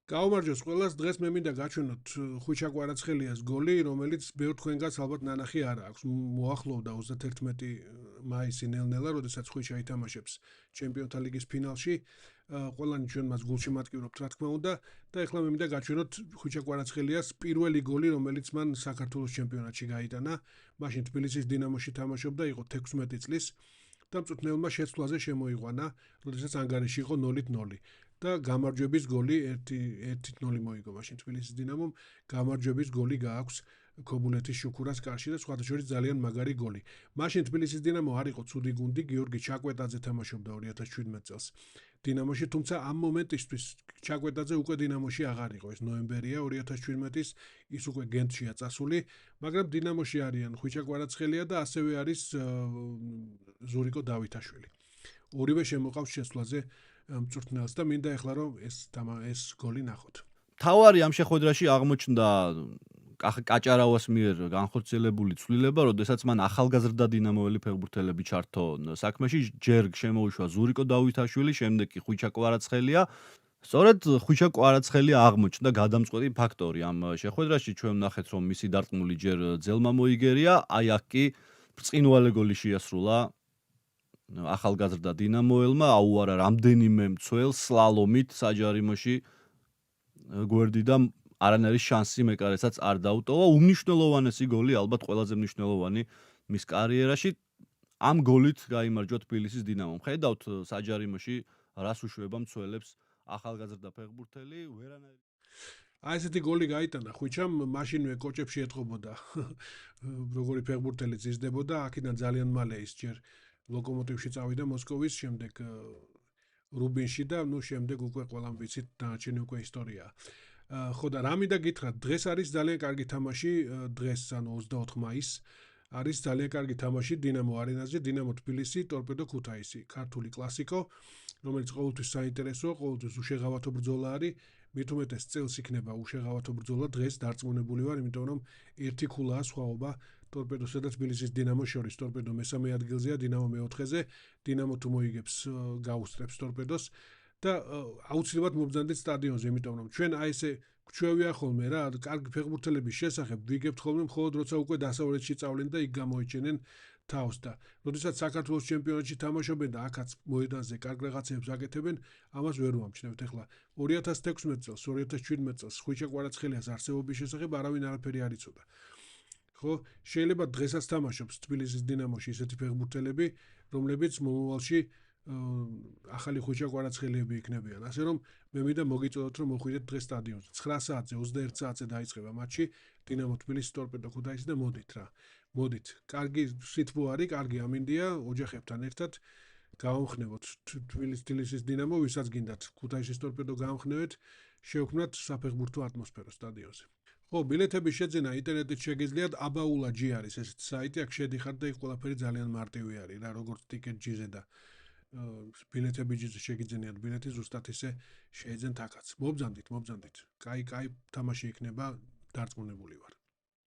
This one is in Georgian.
გაუმარჯოს ყველას, დღეს მე მინდა გაჩვენოთ ხვიჩა კვარაცხელიას გოლი, რომელიც ბევრ თქვენგანს ალბათ ნანახი არ აქვს. მოახლოვდა 31 მაისი ნელ-ნელა, როდესაც ხვიჩა ითამაშებს ჩემპიონთა ლიგის ფინალში. ყველანი ჩვენ მას გულში მატკივრობთ, რა თქმა უნდა, და ეხლა მე მინდა გაჩვენოთ ხვიჩა კვარაცხელიას პირველი გოლი, რომელიც მან საქართველოს ჩემპიონატში გაიტანა. მაშინ თბილისის დინამოში თამაშობდა, იყო 16 წლის და მწვრთნელმა შეცვლაზე შემოიყვანა, როდესაც ანგარიში იყო 0-0. და გამარჯვების გოლი 1-0 მოიგო მაშინ თბილისის დინამომ. გამარჯვების გოლი გააქვს ქობულეთის შუქურას კარში და სხვათა შორის ძალიან მაგარი გოლი. მაშინ თბილისის დინამო არ იყო ცუდი გუნდი, გიორგი ჩაკვეტაძე თამაშობდა 2017 წელს დინამოში, თუმცა ამ მომენტისთვის ჩაკვეტაძე უკვე დინამოში აღარ იყო. ეს ნოემბერია 2017-ის, ის უკვე გენტშია წასული, მაგრამ დინამოში არიან ხვიჩა კვარაცხელია და ასევე არის ზურიკო დავითაშვილი. ორივე შემოყავს შეცვლაზე მწვრთნელს და მინდა ეხლა რომ ეს გოლი ნახოთ. თავარი ამ შეხვედრაში აღმოჩნდა კაჭარავას მიერ განხორციელებული ცვლილება, როდესაც მან ახალგაზრდა დინამოელი ფეხბურთელები ჩართო საქმეში, ჯერ შემოუშვა ზურიკო დავითაშვილი, შემდეგ კი ხვიჩა კვარაცხელია. სწორედ ხვიჩა კვარაცხელია აღმოჩნდა გადამწყვეტი ფაქტორი ამ შეხვედრაში. ჩვენ ვნახეთ, რომ მისი დარტყმული ჯერ ძელმა მოიგერია, აი აქ კი ბრწყინვალე გოლი შეასრულა ახალგაზრდა დინამოელმა, აუარა რამდენიმე მცველს სლალომით საჯარიმოში გვერდი და არანაირი შანსი მეკარესაც არ დაუტოვა. უმნიშვნელოვანესი გოლი, ალბათ ყველაზე მნიშვნელოვანი მის კარიერაში. ამ გოლით გაიმარჯვა თბილისის დინამომ. ხედავთ საჯარიმოში რას უშვება მცველებს ახალგაზრდა ფეხბურთელი, ვერანაირი აი ესეთი გოლი გაიტანა ხვიჩამ, მაშინვე კოჭებში ეთყობოდა როგორი ფეხბურთელი ზიზდებოდა, აქედან ძალიან მალე ის ჯერ ლოკომოტივში წავიდა მოსკოვის, შემდეგ რუბინში და შემდეგ უკვე ყველამ ვიცით, დანარჩენი უკვე ისტორიაა. ხო და რა მინდა გითხრათ, დღეს არის ძალიან კარგი თამაში, დღეს ანუ 24 მაისს არის ძალიან კარგი თამაში დინამო არენაზე, დინამო თბილისი, ტორპედო ქუთაისი, ქართული კლასიკო, რომელიც ყოველთვის საინტერესოა, ყოველთვის უშეღავათო ბრძოლა არის. მით უმეტეს წელს იქნება უშეღავათო ბრძოლა, დღეს დარწმუნებული ვარ, იმიტომ რომ ერთი ქულაა სხვაობა ტორპედოსა და თბილისის დინამოს შორის. ტორპედო მესამე ადგილზეა, დინამო მეოთხეზე. დინამო თუ მოიგებს, გაუსწრებს ტორპედოს და აუცილებლად მობრძანდით სტადიონზე, იმიტომ რომ ჩვენ აი ესე გვჩვევია ხოლმე რა, კარგი ფეხბურთელების შესახებ ვიგებთ ხოლმე მხოლოდ როცა უკვე დასავლეთში წავლენ და იქ გამოიჩენენ თავს და როდესაც საქართველოს ჩემპიონატში თამაშობენ და აქაც მოედანზე კარგ რაღაცებს აკეთებენ, ამას ვერ ვამჩნევთ. ეხლა 2016 წელს, 2017 წელს ხვიჩა კვარაცხელიას არსებობის შესახებ არავინ არაფერი არ იცოდა. ხო, შეიძლება დღესაც თამაშობს თბილისის დინამოში ისეთი ფეხბურთელები, რომლებიც მომავალში ახალი ხვიჩა კვარაცხელიები იქნებიან. ასე რომ მე მინდა მოგიწოდოთ, რომ მოხვიდეთ დღეს სტადიონზე. 9 საათზე, 21 საათზე დაიწყება მატჩი დინამო თბილისი ტორპედო ქუთაისი და მოდით რა. მოდით. კარგი სიტყვა არის, კარგი ამინდია, ოჯახებთან ერთად გავამხნევოთ თბილისის დინამო, ვისაც გინდათ ქუთაისის ტორპედო გავამხნევეთ, შევქმნათ საფეხბურთო ატმოსფერო სტადიონზე. ხო, ბილეთების შეძენა ინტერნეტით შეგიძლიათ, აბაულა.g არის ესეთი საიტი, აქ შედიხართ და იქ ყველაფერი ძალიან მარტივი არის რა, როგორც ტიკეტ.gზე და ბილეთები.gზე შეგიძენიათ ბილეთი, ზუსტად ისე შეეძენთ აქაც. მობრძანდით. კაი თამაში იქნება, დარწმუნებული ვარ.